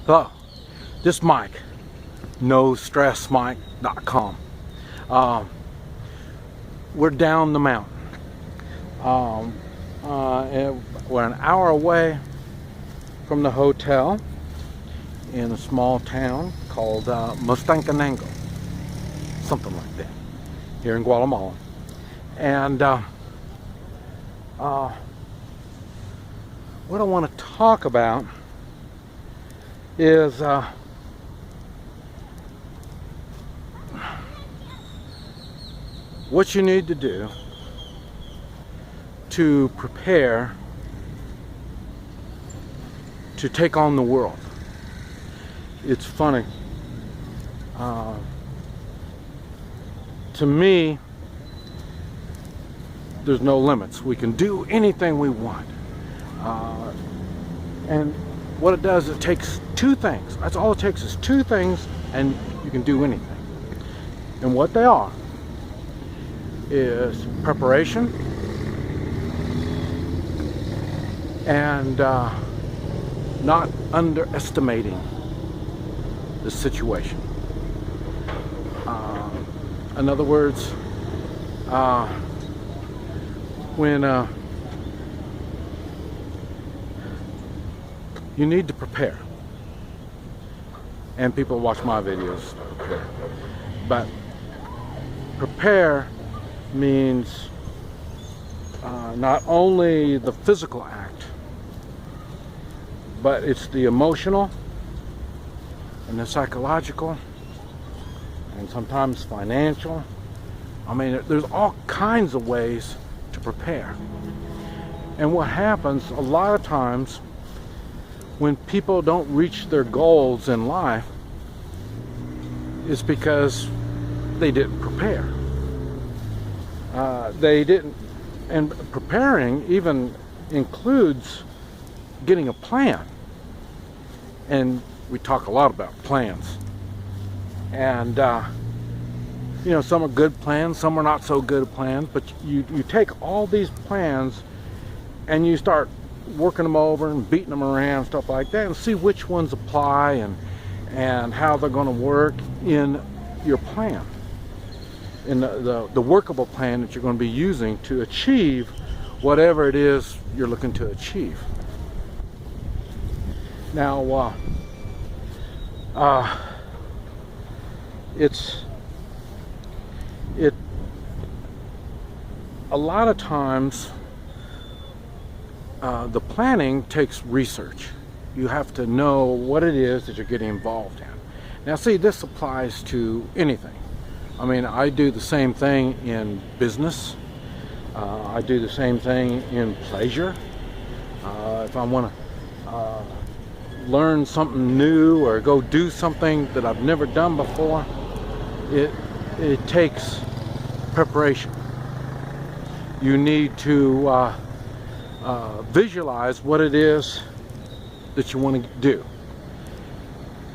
Hello, this is Mike, NoStressMike.com. We're down the mountain. And we're an hour away from the hotel in a small town called Mostancanango, something like that, here in Guatemala. And what I want to talk about is what you need to do to prepare to take on the world. It's funny. To me, there's no limits. We can do anything we want. And what it does, it takes two things. That's all it takes is two things, and you can do anything. And what they are is preparation and not underestimating the situation. In other words, when you need to prepare, and people watch my videos prepare, but prepare means not only the physical act, but it's the emotional and the psychological and sometimes financial. I mean, there's all kinds of ways to prepare. And what happens a lot of times when people don't reach their goals in life is because they didn't prepare. They didn't, and preparing even includes getting a plan. And we talk a lot about plans. And you know, some are good plans, some are not so good plans, but you take all these plans and you start working them over and beating them around and stuff like that, and see which ones apply and how they're going to work in your plan, in the workable plan that you're going to be using to achieve whatever it is you're looking to achieve. Now a lot of times the planning takes research. You have to know what it is that you're getting involved in. Now see, this applies to anything. I mean, I do the same thing in business. I do the same thing in pleasure. If I want to learn something new or go do something that I've never done before, it takes preparation. You need to visualize what it is that you want to do.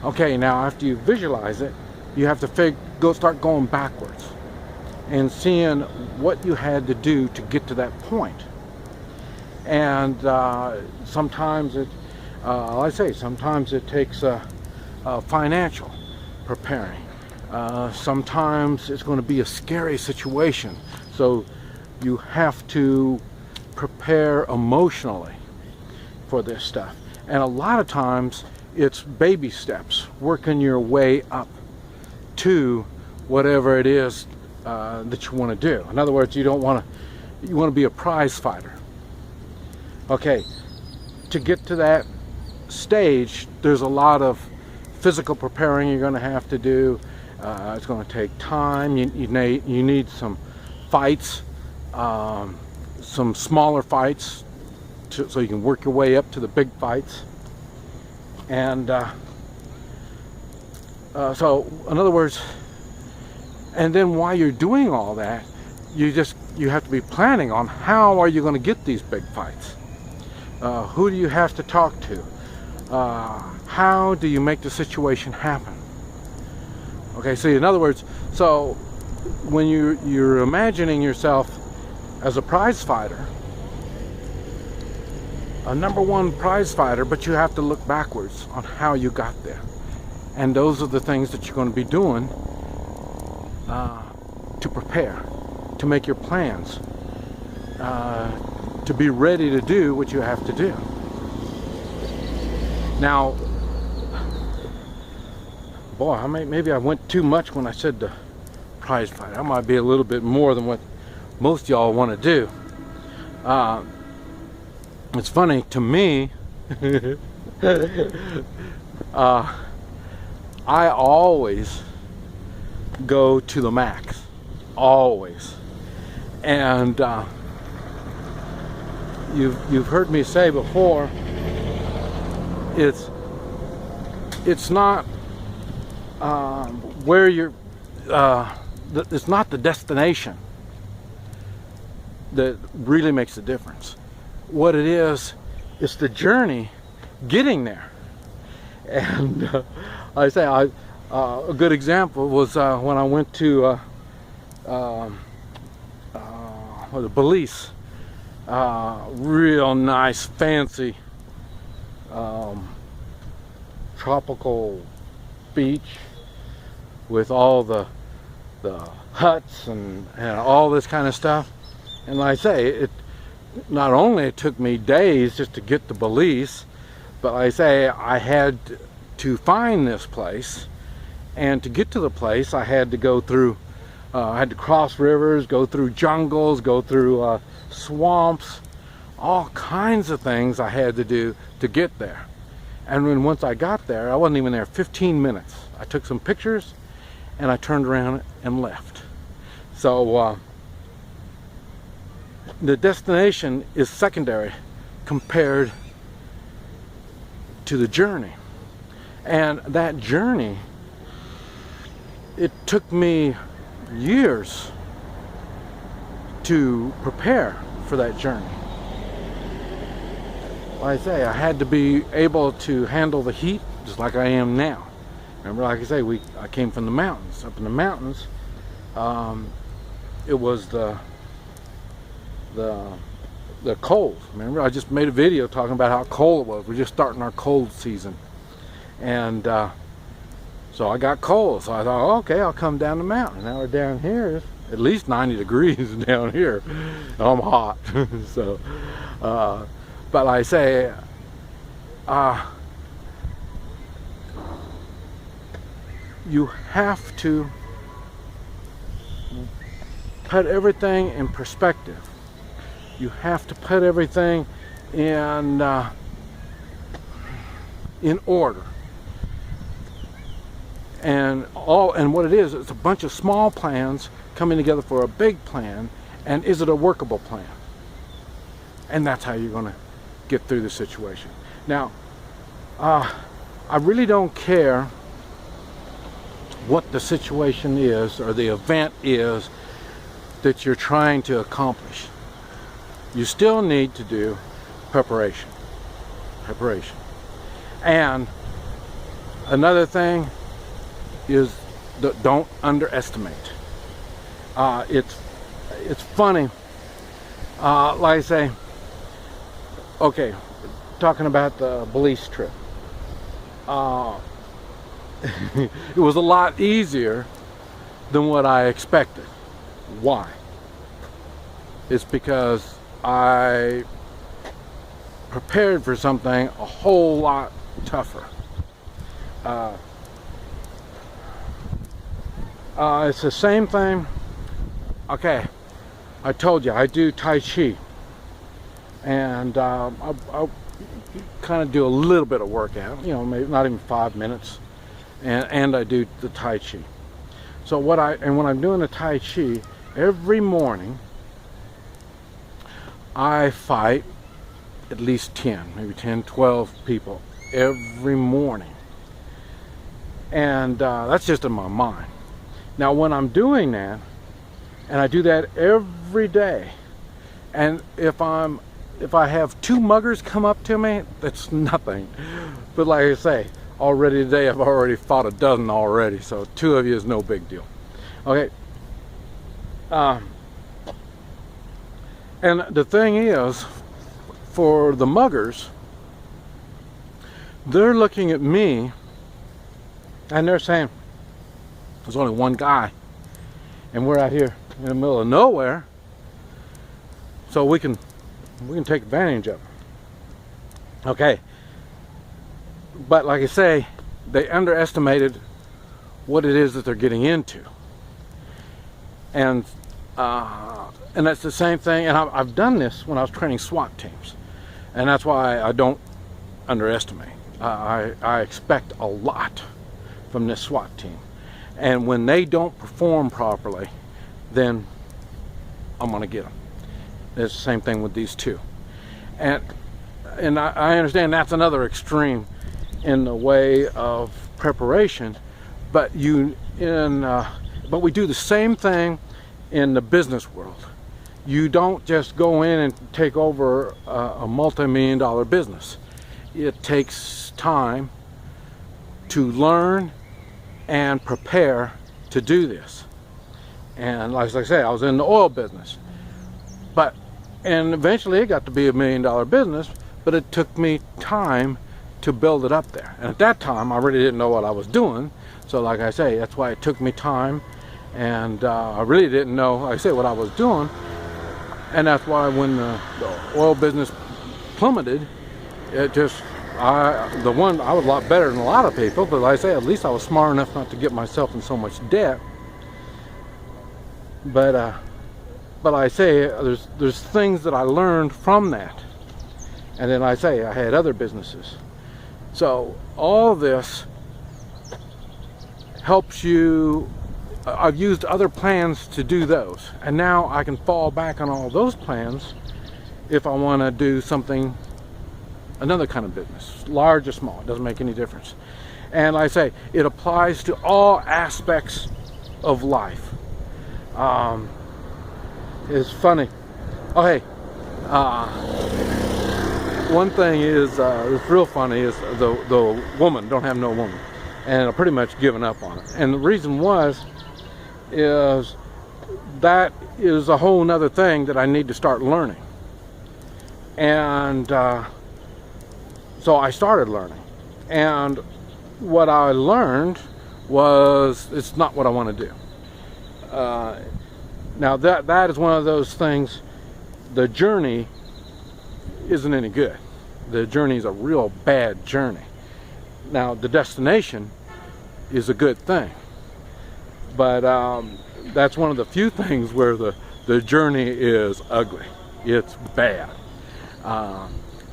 Okay, now after you visualize it, you have to start going backwards and seeing what you had to do to get to that point. And sometimes sometimes it takes financial preparing. Sometimes it's going to be a scary situation, so you have to prepare emotionally for this stuff. And a lot of times it's baby steps, working your way up to whatever it is that you want to do. In other words, you want to be a prize fighter. Okay, to get to that stage, there's a lot of physical preparing you're going to have to do. It's going to take time. You need some fights, some smaller fights, so you can work your way up to the big fights. And so in other words, and then while you're doing all that, you have to be planning on how are you going to get these big fights. Who do you have to talk to? How do you make the situation happen? Okay, see, in other words, so when you're imagining yourself as a prize fighter, a #1 prize fighter, but you have to look backwards on how you got there. And those are the things that you're going to be doing to prepare, to make your plans, to be ready to do what you have to do. Now, boy, maybe I went too much when I said the prize fighter. I might be a little bit more than what most y'all want to do. It's funny to me. I always go to the max, always. And you've heard me say before, it's not where you're. It's not the destination that really makes a difference. What it is, it's the journey getting there. And I say, a good example was when I went to the Belize, real nice, fancy tropical beach with all the huts and all this kind of stuff. And like I say, it not only it took me days just to get to Belize, but like I say, I had to find this place, and to get to the place I had to go through, I had to cross rivers, go through jungles, go through swamps, all kinds of things I had to do to get there. And when once I got there, I wasn't even there 15 minutes. I took some pictures and I turned around and left. So the destination is secondary compared to the journey. And that journey, it took me years to prepare for that journey. Like I say, I had to be able to handle the heat just like I am now. Remember, like I say, I came from the mountains. Up in the mountains, it was the cold. Remember, I just made a video talking about how cold it was. We're just starting our cold season. And so I got cold. So I thought, oh, okay, I'll come down the mountain. Now we're down here, it's at least 90 degrees down here. I'm hot. So, but like I say, you have to put everything in perspective. You have to put everything in order. And what it is, it's a bunch of small plans coming together for a big plan. And is it a workable plan? And that's how you're going to get through the situation. Now, I really don't care what the situation is or the event is that you're trying to accomplish. You still need to do preparation. And another thing is don't underestimate. It's funny. Like I say, okay, talking about the Belize trip. It was a lot easier than what I expected. Why? It's because I prepared for something a whole lot tougher. It's the same thing. Okay, I told you I do Tai Chi, and I kind of do a little bit of workout, you know, maybe not even 5 minutes, and I do the Tai Chi. So when I'm doing the Tai Chi, every morning I fight at least 10, maybe 10, 12 people every morning. And that's just in my mind. Now when I'm doing that, and I do that every day, and if I have 2 muggers come up to me, that's nothing. But like I say, already today I've already fought a dozen already, so 2 of you is no big deal. Okay. And the thing is, for the muggers, they're looking at me and they're saying, there's only one guy and we're out here in the middle of nowhere, so we can take advantage of it. Okay, but like I say, they underestimated what it is that they're getting into, and that's the same thing. And I've done this when I was training SWAT teams, and that's why I don't underestimate. I expect a lot from this SWAT team, and when they don't perform properly, then I'm gonna get them. It's the same thing with these two, and I understand that's another extreme in the way of preparation, but we do the same thing in the business world. You don't just go in and take over a multi-million-dollar business. It takes time to learn and prepare to do this. And like I say, I was in the oil business, and eventually it got to be $1 million business, but it took me time to build it up there. And at that time, I really didn't know what I was doing. So like I say, that's why it took me time, and I really didn't know, like I say, what I was doing. And that's why when the oil business plummeted, it just, I was a lot better than a lot of people, but like I say, at least I was smart enough not to get myself in so much debt. But like I say, there's things that I learned from that. And then I say, I had other businesses. So all this helps you. I've used other plans to do those, and now I can fall back on all those plans if I want to do something, another kind of business, large or small, it doesn't make any difference. And like I say, it applies to all aspects of life. It's funny. Oh hey, one thing is it's real funny is the woman don't have no woman, and I've pretty much given up on it. And the reason is that is a whole nother thing that I need to start learning. And so I started learning, and what I learned was it's not what I want to do. Now that is one of those things. The journey isn't any good. The journey is a real bad journey. Now the destination is a good thing, but that's one of the few things where the journey is ugly. It's bad.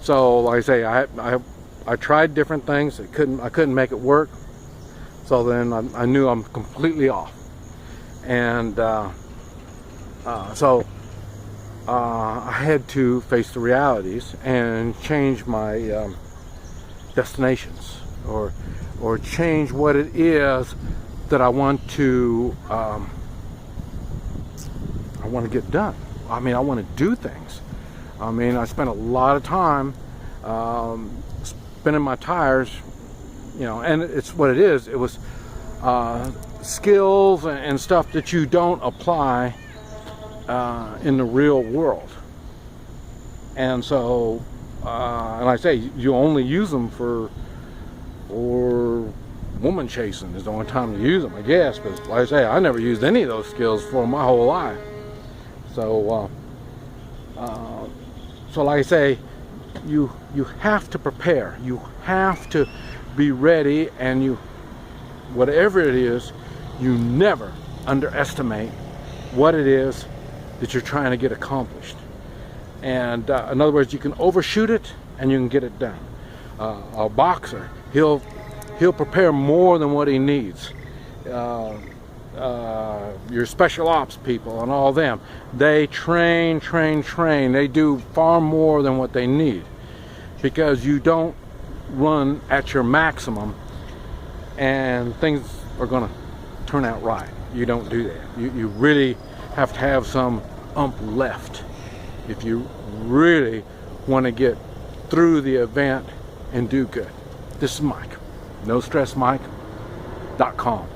So like I say, I tried different things. I couldn't make it work. So then I knew I'm completely off, and so I had to face the realities and change my destinations, or change what it is that I want to get done. I mean, I want to do things. I mean, I spent a lot of time spinning my tires, you know, and it's what it is. It was skills and stuff that you don't apply in the real world. And so, and like I say, you only use them for woman chasing is the only time you use them, I guess. But like I say, I never used any of those skills for my whole life. So, so like I say, you have to prepare. You have to be ready, and whatever it is, you never underestimate what it is that you're trying to get accomplished. And in other words, you can overshoot it and you can get it done. A boxer, he'll prepare more than what he needs. Your special ops people and all them, they train. They do far more than what they need, because you don't run at your maximum and things are going to turn out right. You don't do that. You really have to have some left if you really want to get through the event and do good. This is Mike, NoStressMike.com.